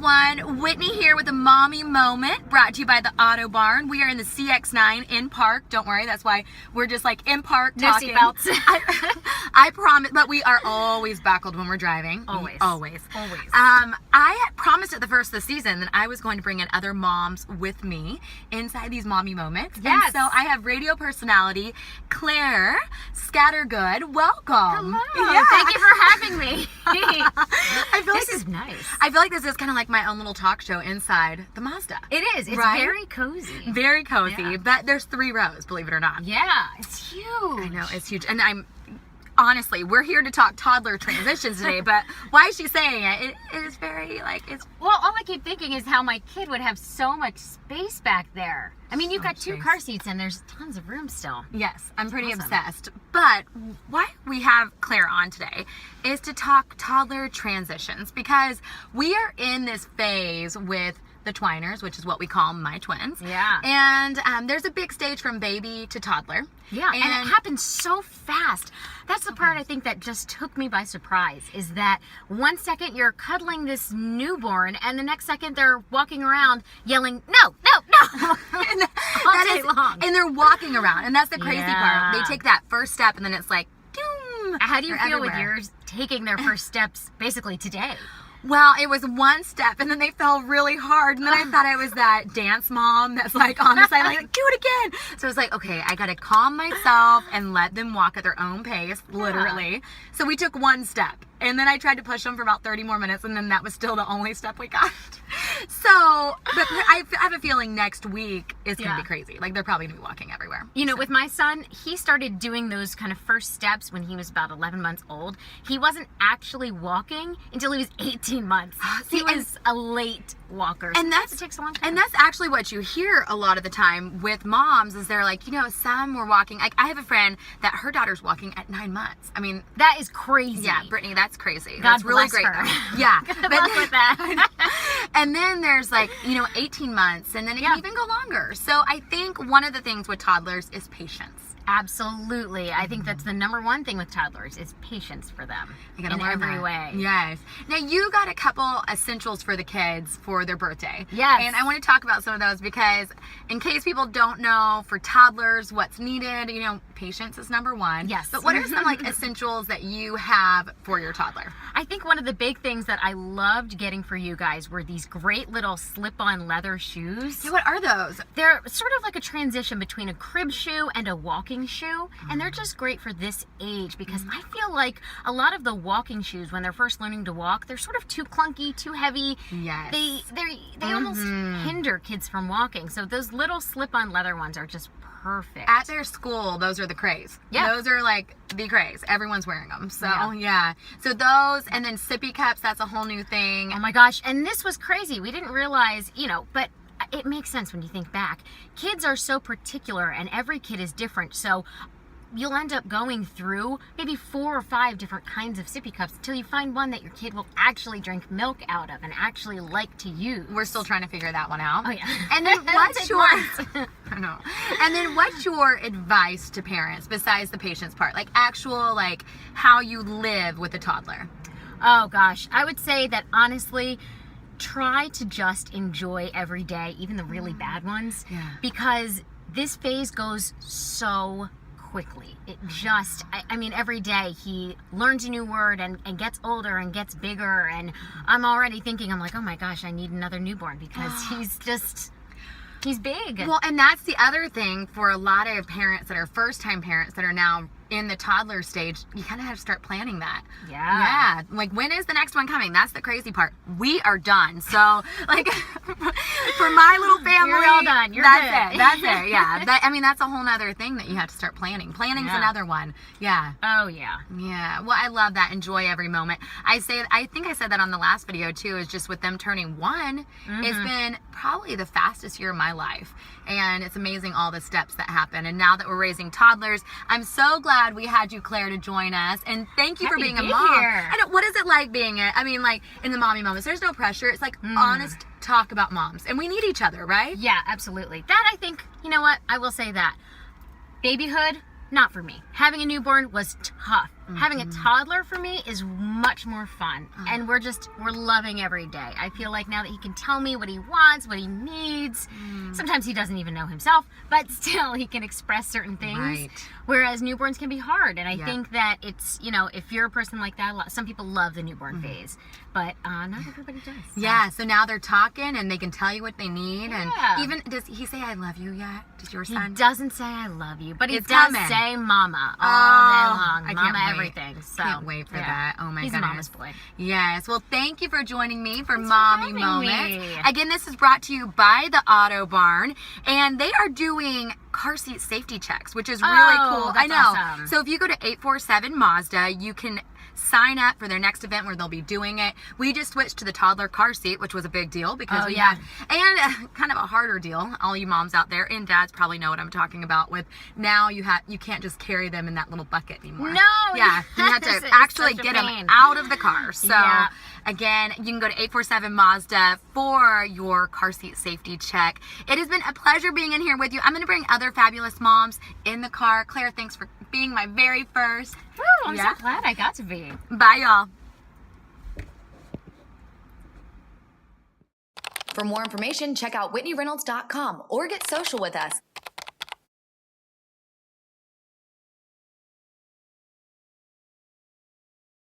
everyone. Whitney here with a mommy moment brought to you by the Auto Barn. We are in the CX-9 in park. Don't worry, that's why we're just like in park talking. No seatbelts. I promise, but we are always buckled when we're driving. Always. I had promised at the first of the season that I was going to bring in other moms with me inside these mommy moments. Yes. And so I have radio personality Claire Scattergood. Welcome. Hello. Yeah. Thank you for having me. I feel This like is nice. I feel like this is kind of like my own little talk show inside the Mazda. It is. It's Right? very cozy. Very cozy, Yeah. but the's 3 rows, believe it or not. Yeah, it's huge. I know, it's huge. And honestly, we're here to talk toddler transitions today, but why is she saying it? It is very, it's... Well, all I keep thinking is how my kid would have so much space back there. I mean, you've So got much 2 space. car seats and there's tons of room still. Yes, I'm pretty awesome. obsessed. But why we have Claire on today is to talk toddler transitions, because we are in this phase with the twiners, which is what we call my twins. Yeah. And there's a big stage from baby to toddler. Yeah, and it happens so fast. That's the part I think that just took me by surprise, is that one second you're cuddling this newborn and the next second they're walking around yelling, no, And all day long. And they're walking around, and that's the crazy Yeah. part. They take that first step, and then it's like, doom. How do you They're feel with everywhere. yours taking their first steps basically today? Well, it was one step, and then they fell really hard, and then I thought I was that dance mom that's like on the side, like, do it again. So I was like, okay, I gotta calm myself and let them walk at their own pace, literally. So we took one step, and then I tried to push them for about 30 more minutes, and then that was still the only step we got. So, but I have a feeling next week is gonna Yeah. be crazy. Like, they're probably gonna be walking everywhere. You know, with my son, he started doing those kind of first steps when he was about 11 months old. He wasn't actually walking until he was 18 months. See, He was a late walker. And Sometimes that's it takes a long time. And that's actually what you hear a lot of the time with moms, is they're like, some were walking. Like, I have a friend that her daughter's walking at 9 months. I mean, that is crazy. yeah, Brittany, that's crazy. God That's really bless great. her. though. Yeah. Good luck with that. And then there's 18 months, and then it Yeah. can even go longer. So I think one of the things with toddlers is patience. Absolutely. I think that's the number one thing with toddlers is patience for them You gotta in learn every that. way. Yes. Now, you got a couple essentials for the kids for their birthday. Yes. And I want to talk about some of those, because in case people don't know, for toddlers, what's needed, patience is number one. Yes. But what are some essentials that you have for your toddler? I think one of the big things that I loved getting for you guys were these great little slip-on leather shoes. Yeah, what are those? They're sort of like a transition between a crib shoe and a walking shoe, and they're just great for this age, because I feel like a lot of the walking shoes, when they're first learning to walk, they're sort of too clunky, too heavy. Yes. They almost hinder kids from walking. So those little slip-on leather ones are just perfect. At their school, those are the craze. Yeah. Those are like the craze. Everyone's wearing them. So, Yeah. So those, and then sippy cups, that's a whole new thing. Oh my gosh, and this was crazy. We didn't realize, but it makes sense when you think back. Kids are so particular, and every kid is different. So you'll end up going through maybe 4 or 5 different kinds of sippy cups until you find one that your kid will actually drink milk out of and actually like to use. We're still trying to figure that one out. Oh yeah. And then what's Take your months. I know. And then what's your advice to parents besides the patience part? Like actual how you live with a toddler. Oh gosh, I would say that honestly, try to just enjoy every day, even the really bad ones, Yeah. because this phase goes so quickly. It just, I mean, every day he learns a new word and gets older and gets bigger, and I'm already thinking, I'm like, oh my gosh, I need another newborn, because he's big. Well, and that's the other thing for a lot of parents that are first-time parents that are now in the toddler stage. You kind of have to start planning that. Yeah. Like, when is the next one coming? That's the crazy part. We are done. So, for my little family, You're all done. You're that's good. it. That's it. Yeah. That's a whole nother thing that you have to start planning. Planning's Yeah. another one. Yeah. Oh yeah. Yeah. Well, I love that. Enjoy every moment. I think I said that on the last video too, is just with them turning 1, it's been probably the fastest year of my life. And it's amazing all the steps that happen. And now that we're raising toddlers, I'm so glad we had you, Claire, to join us. And thank you for Happy being to a be mom. here. I know, what is it like being in the mommy moments? There's no pressure. It's like honest talk about moms. And we need each other, right? Yeah, absolutely. That, I think, you know what? I will say that. Babyhood, not for me. Having a newborn was tough. Having a toddler for me is much more fun, and we're loving every day. I feel like now that he can tell me what he wants, what he needs. Sometimes he doesn't even know himself, but still he can express certain things. Right. Whereas newborns can be hard, and I think that it's, if you're a person like that, some people love the newborn phase, but not everybody does. So. Yeah, so now they're talking and they can tell you what they need. Yeah. And even, does he say I love you yet? Does your son? He doesn't say I love you, but he It's does coming. say mama all day long. I Mama can't wait. everything. So Can't wait for that. Oh my He's goodness. a mama's boy. Yes. Well, thank you for joining me for Thanks for Mommy having Moments. me. Again, this is brought to you by the Auto Barn, and they are doing car seat safety checks, which is really cool. That's I know. awesome. So if you go to 847 Mazda, you can sign up for their next event where they'll be doing it. We just switched to the toddler car seat, which was a big deal because and kind of a harder deal. All you moms out there and dads probably know what I'm talking about. With now you can't just carry them in that little bucket anymore. No. Yeah, you have to It's actually such a get them pain. out of the car. So Yeah. again, you can go to 847 Mazda for your car seat safety check. It has been a pleasure being in here with you. I'm going to bring other fabulous moms in the car. Claire, thanks for being my very first. Woo, I'm so glad I got to be. Bye, y'all. For more information, check out whitneyreynolds.com or get social with us